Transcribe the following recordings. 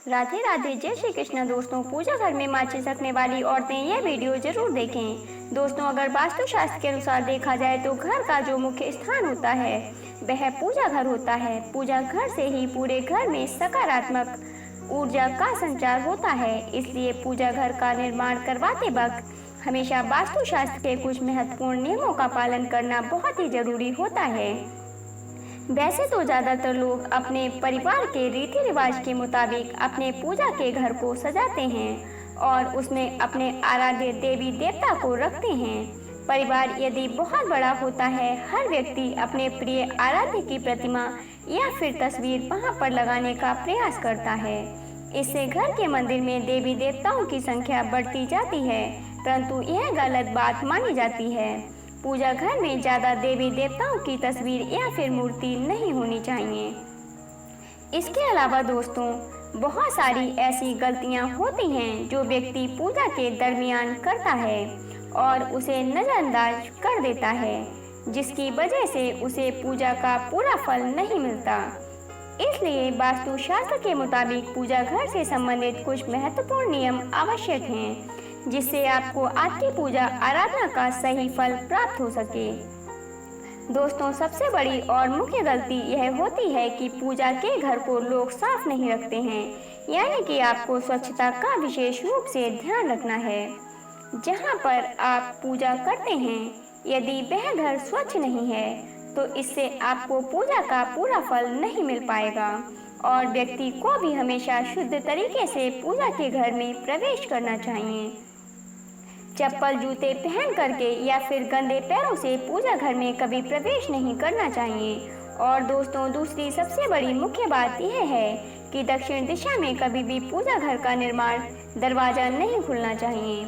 राधे राधे, जय श्री कृष्ण। दोस्तों, पूजा घर में माचिस रखने वाली औरतें यह वीडियो जरूर देखें। दोस्तों, अगर वास्तुशास्त्र के अनुसार देखा जाए तो घर का जो मुख्य स्थान होता है वह पूजा घर होता है। पूजा घर से ही पूरे घर में सकारात्मक ऊर्जा का संचार होता है। इसलिए पूजा घर का निर्माण करवाते वक्त हमेशा वास्तुशास्त्र के कुछ महत्वपूर्ण नियमों का पालन करना बहुत ही जरूरी होता है। वैसे तो ज़्यादातर लोग अपने परिवार के रीति रिवाज के मुताबिक अपने पूजा के घर को सजाते हैं और उसमें अपने आराध्य देवी देवता को रखते हैं। परिवार यदि बहुत बड़ा होता है, हर व्यक्ति अपने प्रिय आराध्य की प्रतिमा या फिर तस्वीर वहां पर लगाने का प्रयास करता है। इससे घर के मंदिर में देवी देवताओं की संख्या बढ़ती जाती है, परंतु यह गलत बात मानी जाती है। पूजा घर में ज़्यादा देवी देवताओं की तस्वीर या फिर मूर्ति नहीं होनी चाहिए। इसके अलावा दोस्तों, बहुत सारी ऐसी गलतियां होती हैं जो व्यक्ति पूजा के दरमियान करता है और उसे नज़रअंदाज कर देता है, जिसकी वजह से उसे पूजा का पूरा फल नहीं मिलता। इसलिए वास्तुशास्त्र के मुताबिक पूजा घर से संबंधित कुछ महत्वपूर्ण नियम आवश्यक हैं, जिससे आपको आपकी पूजा आराधना का सही फल प्राप्त हो सके। दोस्तों, सबसे बड़ी और मुख्य गलती यह होती है कि पूजा के घर को लोग साफ नहीं रखते हैं, यानी कि आपको स्वच्छता का विशेष रूप से ध्यान रखना है। जहां पर आप पूजा करते हैं, यदि वह घर स्वच्छ नहीं है तो इससे आपको पूजा का पूरा फल नहीं मिल पाएगा और व्यक्ति को भी हमेशा शुद्ध तरीके से पूजा के घर में प्रवेश करना चाहिए। चप्पल जूते पहन करके या फिर गंदे पैरों से पूजा घर में कभी प्रवेश नहीं करना चाहिए। और दोस्तों, दूसरी सबसे बड़ी मुख्य बात यह है कि दक्षिण दिशा में कभी भी पूजा घर का निर्माण दरवाजा नहीं खुलना चाहिए,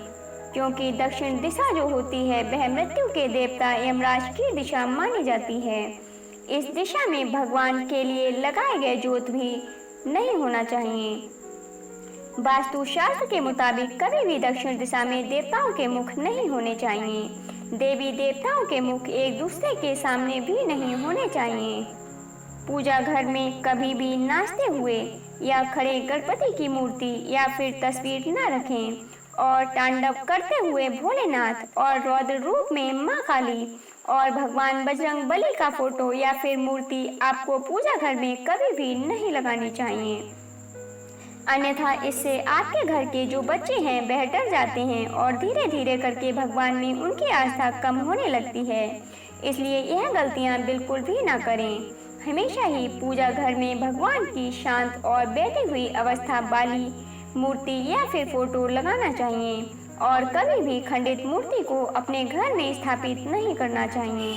क्योंकि दक्षिण दिशा जो होती है वह मृत्यु के देवता यमराज की दिशा मानी जाती है। इस दिशा में भगवान के लिए लगाए गए ज्योत भी नहीं होना चाहिए। वास्तुशास्त्र के मुताबिक कभी भी दक्षिण दिशा में देवताओं के मुख नहीं होने चाहिए। देवी देवताओं के मुख एक दूसरे के सामने भी नहीं होने चाहिए। पूजा घर में कभी भी नाचते हुए या खड़े गणपति की मूर्ति या फिर तस्वीर न रखें और तांडव करते हुए भोलेनाथ और रौद्र रूप में मां काली और भगवान बजरंग बली का फोटो या फिर मूर्ति आपको पूजा घर में कभी भी नहीं लगानी चाहिए। अन्यथा इससे आपके घर के जो बच्चे हैं वह डर जाते हैं और धीरे धीरे करके भगवान में उनकी आस्था कम होने लगती है। इसलिए यह गलतियां बिल्कुल भी ना करें। हमेशा ही पूजा घर में भगवान की शांत और बैठी हुई अवस्था वाली मूर्ति या फिर फोटो लगाना चाहिए और कभी भी खंडित मूर्ति को अपने घर में स्थापित नहीं करना चाहिए।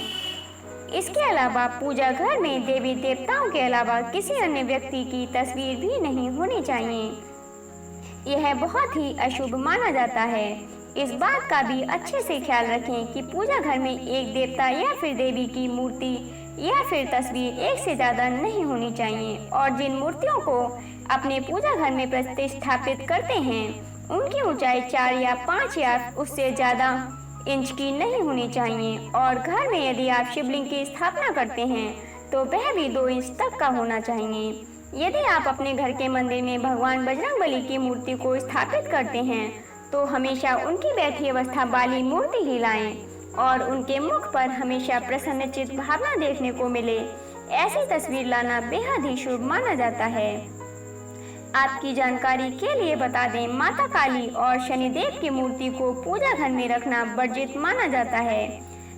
इसके अलावा पूजा घर में देवी देवताओं के अलावा किसी अन्य व्यक्ति की तस्वीर भी नहीं होनी चाहिए। यह बहुत ही अशुभ माना जाता है। इस बात का भी अच्छे से ख्याल रखें कि पूजा घर में एक देवता या फिर देवी की मूर्ति या फिर तस्वीर एक से ज़्यादा नहीं होनी चाहिए और जिन मूर्तियों को अपने पूजा घर में प्रतिष्ठापित करते हैं उनकी ऊंचाई 4 या 5 या उससे ज़्यादा इंच की नहीं होनी चाहिए और घर में यदि आप शिवलिंग की स्थापना करते हैं तो वह भी 2 इंच तक का होना चाहिए। यदि आप अपने घर के मंदिर में भगवान बजरंगबली की मूर्ति को स्थापित करते हैं तो हमेशा उनकी बैठी अवस्था वाली मूर्ति ही लाएं और उनके मुख पर हमेशा प्रसन्नचित्त भावना देखने को मिले। ऐसी तस्वीर लाना बेहद ही शुभ माना जाता है। आपकी जानकारी के लिए बता दें, माता काली और शनिदेव की मूर्ति को पूजा घर में रखना वर्जित माना जाता है।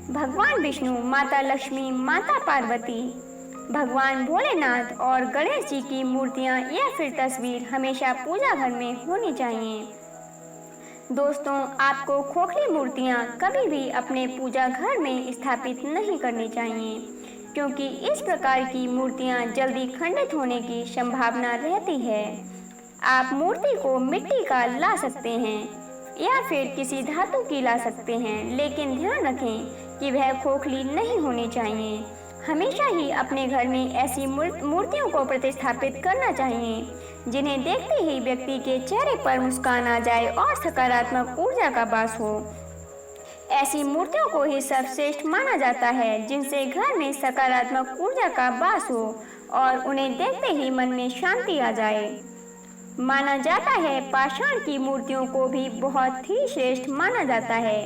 भगवान विष्णु, माता लक्ष्मी, माता पार्वती, भगवान भोलेनाथ और गणेश जी की मूर्तियां या फिर तस्वीर हमेशा पूजा घर में होनी चाहिए। दोस्तों, आपको खोखली मूर्तियां कभी भी अपने पूजा घर में स्थापित नहीं करनी चाहिए, क्योंकि इस प्रकार की मूर्तियां जल्दी खंडित होने की संभावना रहती है। आप मूर्ति को मिट्टी का ला सकते हैं या फिर किसी धातु की ला सकते हैं, लेकिन ध्यान रखें कि वह खोखली नहीं होनी चाहिए। हमेशा ही अपने घर में ऐसी मूर्तियों को प्रतिस्थापित करना चाहिए जिन्हें देखते ही व्यक्ति के चेहरे पर मुस्कान आ जाए और सकारात्मक ऊर्जा का वास हो। ऐसी मूर्तियों को ही सर्वश्रेष्ठ माना जाता है जिनसे घर में सकारात्मक ऊर्जा का वास हो और उन्हें देखते ही मन में शांति आ जाए। माना जाता है। पाषाण की मूर्तियों को भी बहुत ही श्रेष्ठ माना जाता है,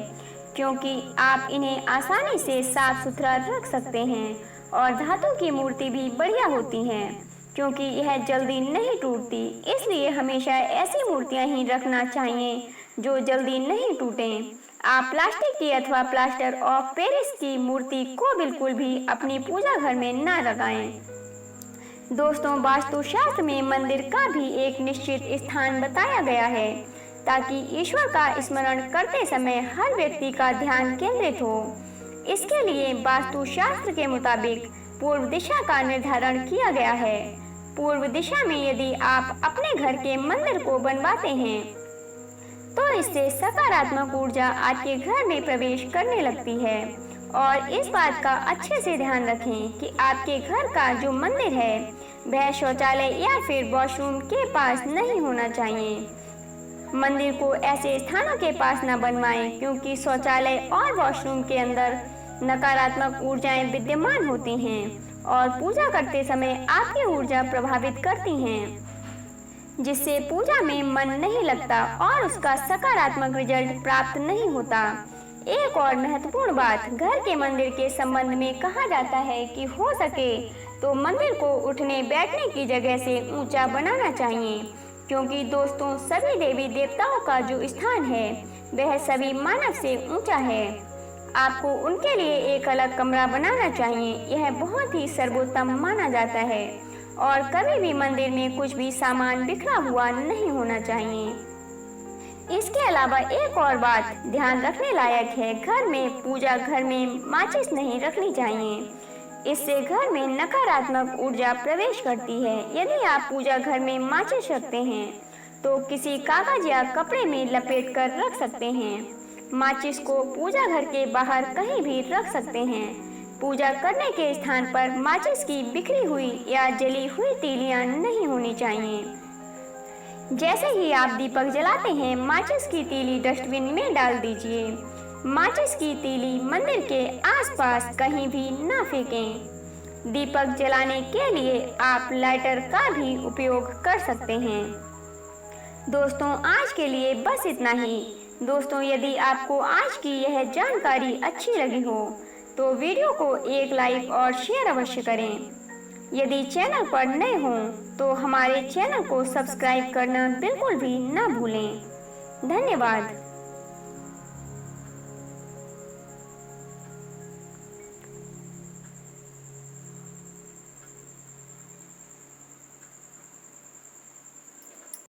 क्योंकि आप इन्हें आसानी से साफ सुथरा रख सकते हैं। और धातु की मूर्ति भी बढ़िया होती हैं, क्योंकि यह जल्दी नहीं टूटती। इसलिए हमेशा ऐसी मूर्तियां ही रखना चाहिए जो जल्दी नहीं टूटें। आप प्लास्टिक की अथवा प्लास्टर ऑफ पेरिस की मूर्ति को बिल्कुल भी अपनी पूजा घर में न लगाएं। दोस्तों, वास्तुशास्त्र में मंदिर का भी एक निश्चित स्थान बताया गया है, ताकि ईश्वर का स्मरण करते समय हर व्यक्ति का ध्यान केंद्रित हो। इसके लिए वास्तुशास्त्र के मुताबिक पूर्व दिशा का निर्धारण किया गया है। पूर्व दिशा में यदि आप अपने घर के मंदिर को बनवाते हैं, तो इससे सकारात्मक ऊर्जा आपके घर में प्रवेश करने लगती है। और इस बात का अच्छे से ध्यान रखें कि आपके घर का जो मंदिर है वह शौचालय या फिर वॉशरूम के पास नहीं होना चाहिए। मंदिर को ऐसे स्थानों के पास न बनवाएं, क्योंकि शौचालय और वॉशरूम के अंदर नकारात्मक ऊर्जाएं विद्यमान होती हैं और पूजा करते समय आपकी ऊर्जा प्रभावित करती हैं, जिससे पूजा में मन नहीं लगता और उसका सकारात्मक रिजल्ट प्राप्त नहीं होता। एक और महत्वपूर्ण बात, घर के मंदिर के संबंध में कहा जाता है कि हो सके तो मंदिर को उठने बैठने की जगह से ऊंचा बनाना चाहिए, क्योंकि दोस्तों, सभी देवी देवताओं का जो स्थान है वह सभी मानव से ऊंचा है। आपको उनके लिए एक अलग कमरा बनाना चाहिए। यह बहुत ही सर्वोत्तम माना जाता है। और कभी भी मंदिर में कुछ भी सामान बिखरा हुआ नहीं होना चाहिए। इसके अलावा एक और बात ध्यान रखने लायक है, घर में पूजा घर में माचिस नहीं रखनी चाहिए। इससे घर में नकारात्मक ऊर्जा प्रवेश करती है। यदि आप पूजा घर में माचिस रखते हैं तो किसी कागज या कपड़े में लपेट कर रख सकते हैं। माचिस को पूजा घर के बाहर कहीं भी रख सकते हैं। पूजा करने के स्थान पर माचिस की बिखरी हुई या जली हुई तीलियां नहीं होनी चाहिए। जैसे ही आप दीपक जलाते हैं, माचिस की तीली डस्टबिन में डाल दीजिए। माचिस की तीली मंदिर के आसपास कहीं भी न फेंकें। दीपक जलाने के लिए आप लाइटर का भी उपयोग कर सकते हैं। दोस्तों, आज के लिए बस इतना ही। दोस्तों, यदि आपको आज की यह जानकारी अच्छी लगी हो तो वीडियो को एक लाइक और शेयर अवश्य करें। यदि चैनल पर नए हों तो हमारे चैनल को सब्सक्राइब करना बिल्कुल भी न भूलें। धन्यवाद।